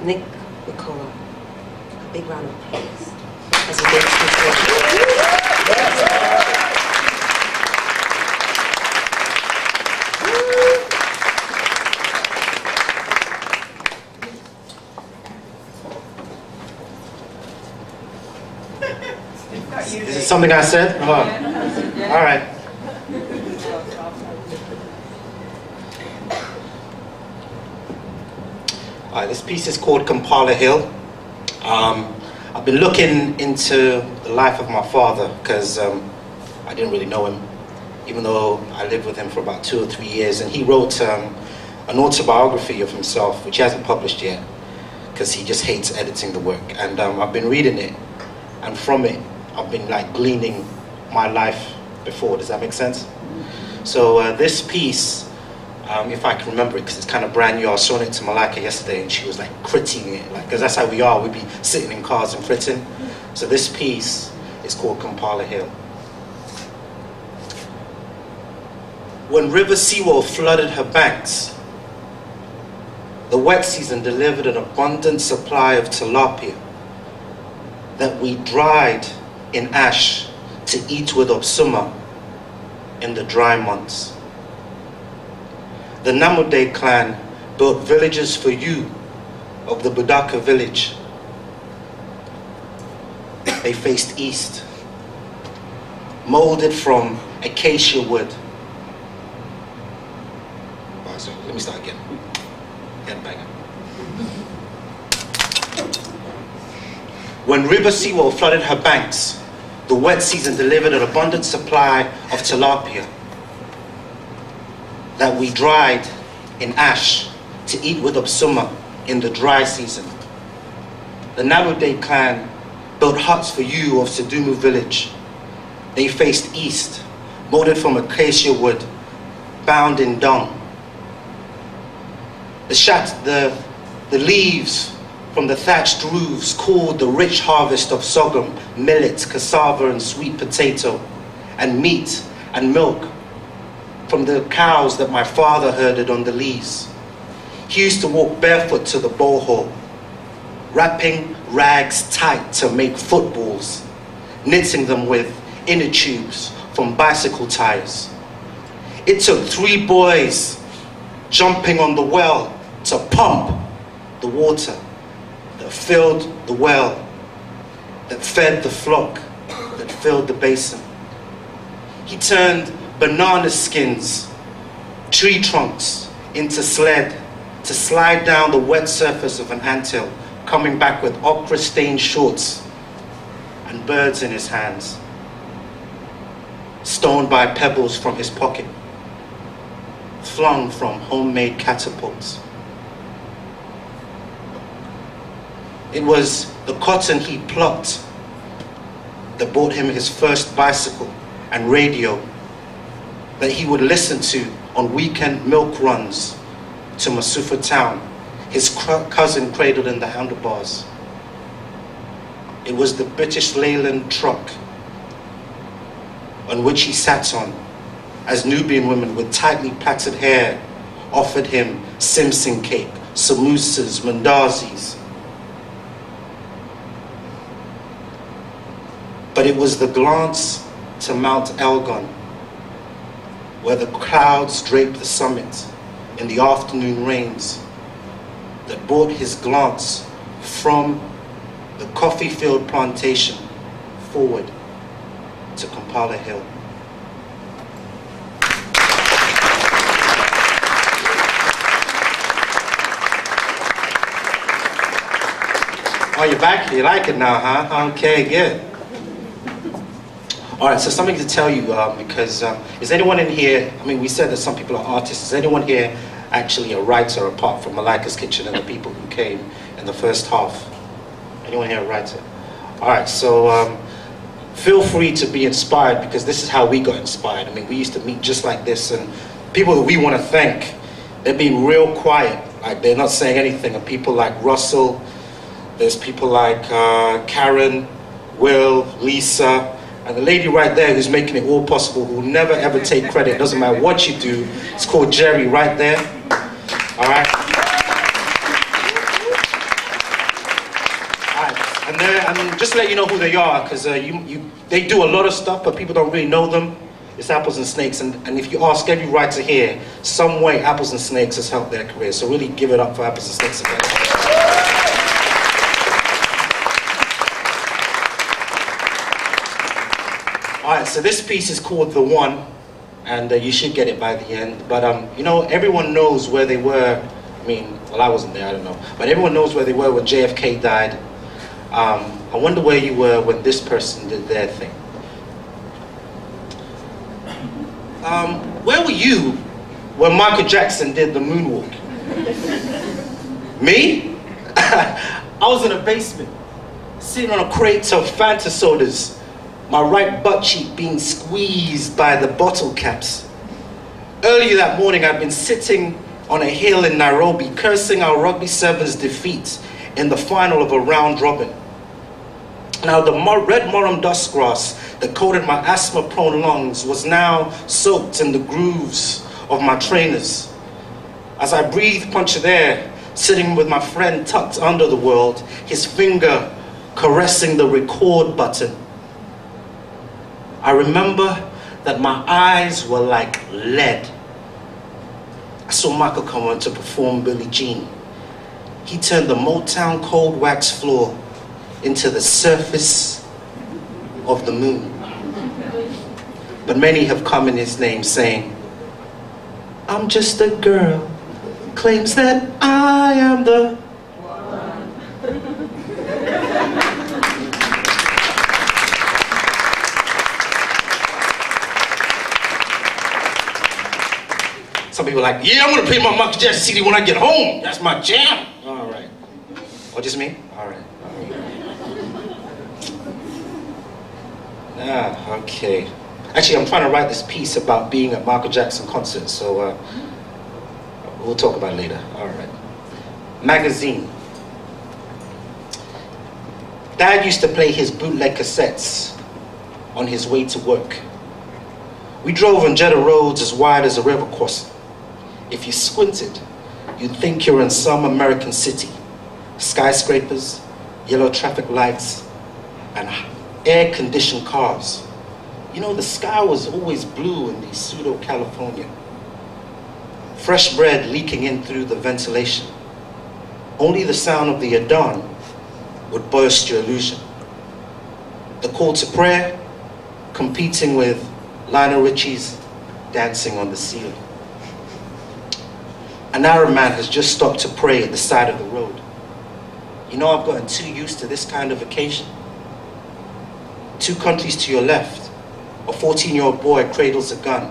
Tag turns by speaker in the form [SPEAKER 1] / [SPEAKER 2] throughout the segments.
[SPEAKER 1] Nick Nicola. A big round of applause as he makes his way.
[SPEAKER 2] Is it something I said? Oh. All right. This piece is called Kampala Hill. I've been looking into the life of my father because I didn't really know him, even though I lived with him for about 2 or 3 years. And he wrote an autobiography of himself, which he hasn't published yet because he just hates editing the work. And I've been reading it, and from it, I've been like gleaning my life before. Does that make sense? So this piece, if I can remember it, because it's kind of brand new, I was showing it to Malika yesterday, and she was like critiquing it, like, because that's how we are. We'd be sitting in cars and fritting. So this piece is called Kampala Hill. When River Siwo flooded her banks, the wet season delivered an abundant supply of tilapia that we dried in ash to eat with obsuma in the dry months. The Namude clan built villages for you of the Budaka village. They faced east, molded from acacia wood. Oh, sorry, let me start again. Headbanger. When River Siwo flooded her banks, the wet season delivered an abundant supply of tilapia that we dried in ash to eat with obsuma in the dry season. The Namude clan built huts for you of Sedumu village. They faced east, molded from acacia wood, bound in dung. The leaves from the thatched roofs cooled the rich harvest of sorghum, millet, cassava, and sweet potato, and meat and milk from the cows that my father herded on the lees. He used to walk barefoot to the borehole, wrapping rags tight to make footballs, knitting them with inner tubes from bicycle tires. It took 3 boys jumping on the well to pump the water that filled the well, that fed the flock, that filled the basin. He turned banana skins, tree trunks into sled to slide down the wet surface of an anthill, coming back with ochre-stained shorts and birds in his hands, stoned by pebbles from his pocket, flung from homemade catapults. It was the cotton he plucked that bought him his first bicycle and radio that he would listen to on weekend milk runs to Masufa town, his cousin cradled in the handlebars. It was the British Leyland truck on which he sat on as Nubian women with tightly plaited hair offered him Simpson cake, samosas, mandazis. But it was the glance to Mount Elgon, where the clouds draped the summit in the afternoon rains, that brought his glance from the coffee field plantation forward to Kampala Hill. Oh, you're back? You like it now, huh? Okay, good. All right, so something to tell you, because is anyone in here, I mean, we said that some people are artists. Is anyone here actually a writer apart from Malika's Kitchen and the people who came in the first half? Anyone here a writer? All right, so feel free to be inspired, because this is how we got inspired. I mean, we used to meet just like this, and people that we want to thank, they're being real quiet, like they're not saying anything. And people like Russell, there's people like Karen, Will, Lisa, and the lady right there who's making it all possible, who will never ever take credit, doesn't matter what you do. It's called Jerry right there. All right. just to let you know who they are, because they do a lot of stuff, but people don't really know them. It's Apples and Snakes, and if you ask every writer here, some way Apples and Snakes has helped their career. So really give it up for Apples and Snakes again. All right, so this piece is called The One, and you should get it by the end. But you know, everyone knows where they were. I mean, well, I wasn't there, I don't know. But everyone knows where they were when JFK died. I wonder where you were when this person did their thing. Where were you when Michael Jackson did the moonwalk? Me? I was in a basement, sitting on a crate of Fanta sodas, my right butt cheek being squeezed by the bottle caps. Earlier that morning, I'd been sitting on a hill in Nairobi, cursing our rugby sevens defeat in the final of a round robin. Now the red Morum dust grass that coated my asthma-prone lungs was now soaked in the grooves of my trainers. As I breathed punctured air, sitting with my friend tucked under the world, his finger caressing the record button, I remember that my eyes were like lead. I saw Michael come on to perform Billie Jean. He turned the Motown cold wax floor into the surface of the moon. But many have come in his name saying, I'm just a girl, claims that I am the one. Some people are like, yeah, I'm gonna play my Michael Jackson CD when I get home. That's my jam. All right. Oh, just me? All right. Ah, okay. Actually, I'm trying to write this piece about being at Michael Jackson concerts, so we'll talk about it later. All right. Magazine. Dad used to play his bootleg cassettes on his way to work. We drove on Jeddah roads as wide as a river crossing. If you squinted, you'd think you're in some American city. Skyscrapers, yellow traffic lights, and air-conditioned cars. You know, the sky was always blue in the pseudo-California. Fresh bread leaking in through the ventilation. Only the sound of the adhan would burst your illusion. The call to prayer competing with Lionel Richie's Dancing on the Ceiling. An Arab man has just stopped to pray at the side of the road. You know, I've gotten too used to this kind of occasion. 2 countries to your left, a 14-year-old boy cradles a gun.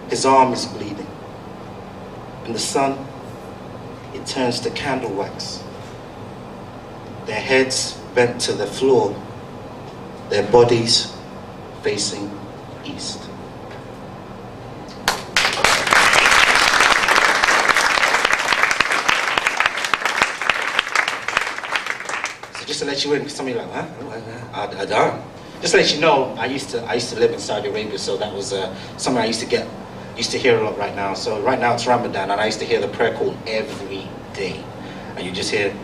[SPEAKER 2] His arm is bleeding. In the sun, it turns to candle wax. Their heads bent to the floor, their bodies facing east. So just to let you in, some of you are like, huh? Adhan. Just to let you know, I used to live in Saudi Arabia, so that was something I used to hear a lot right now. So right now it's Ramadan, and I used to hear the prayer call every day. And you just hear,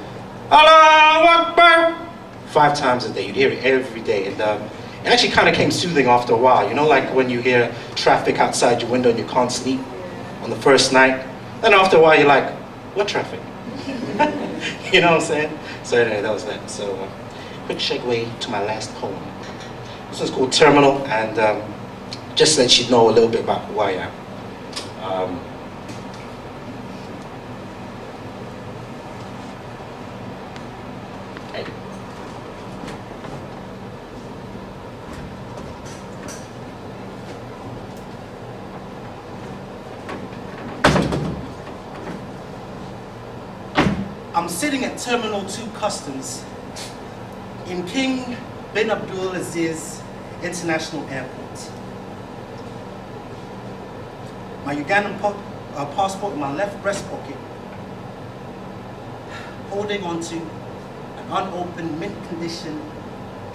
[SPEAKER 2] Allahu Akbar, 5 times a day. You'd hear it every day. And it actually kind of came soothing after a while. You know, like when you hear traffic outside your window and you can't sleep on the first night. Then after a while you're like, what traffic? You know what I'm saying? So anyway, that was that. So quick segue to my last poem. This one's called Terminal, and just to let you know a little bit about who I am. I'm sitting at Terminal 2 Customs in King bin Abdul Aziz International Airport. My Ugandan passport in my left breast pocket, holding onto an unopened mint condition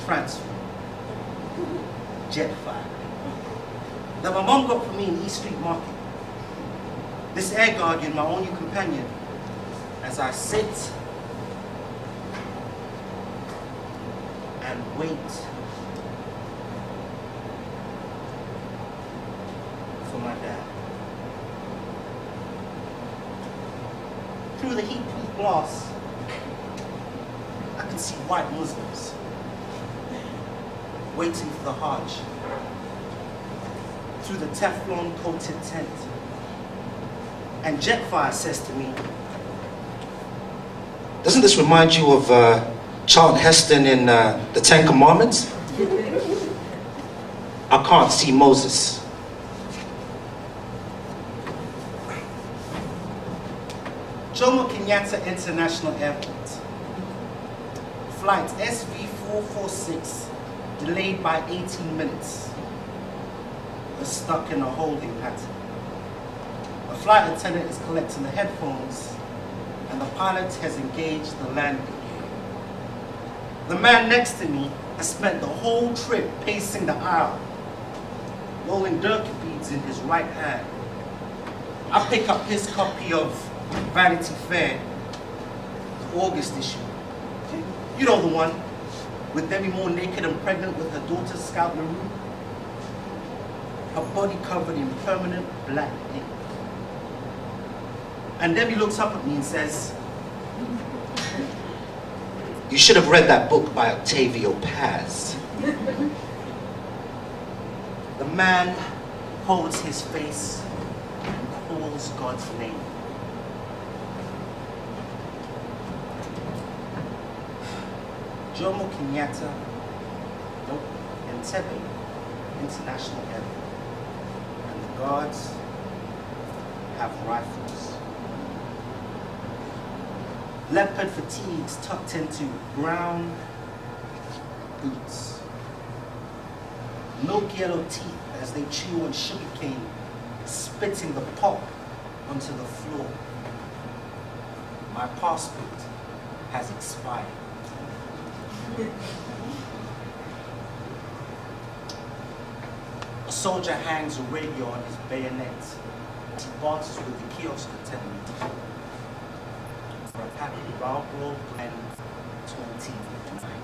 [SPEAKER 2] transfer, jet flag, that my mom got for me in East Street Market. This air guardian, my only companion, as I sit and wait for my dad. Through the heat-proof glass, I can see white Muslims waiting for the Hajj. Through the Teflon-coated tent. And Jetfire says to me, doesn't this remind you of Charlton Heston in the Ten Commandments? I can't see Moses. Jomo Kenyatta International Airport. Flight SV446, delayed by 18 minutes. Was stuck in a holding pattern. The flight attendant is collecting the headphones, and the pilot has engaged the landing gear. The man next to me has spent the whole trip pacing the aisle, rolling dirk beads in his right hand. I pick up his copy of Vanity Fair, the August issue. You know the one, with Demi Moore naked and pregnant with her daughter Scout LaRue. Her body covered in permanent black ink. And Debbie looks up at me and says, you should have read that book by Octavio Paz. The man holds his face and calls God's name. Jomo Kenyatta, Entebbe International Airport. And the guards have rifles. Leopard fatigues tucked into brown boots. Milk yellow teeth as they chew on sugarcane, spitting the pulp onto the floor. My passport has expired. A soldier hangs a radio on his bayonet as he barters with the kiosk attendant for a pack of Balbro and 20.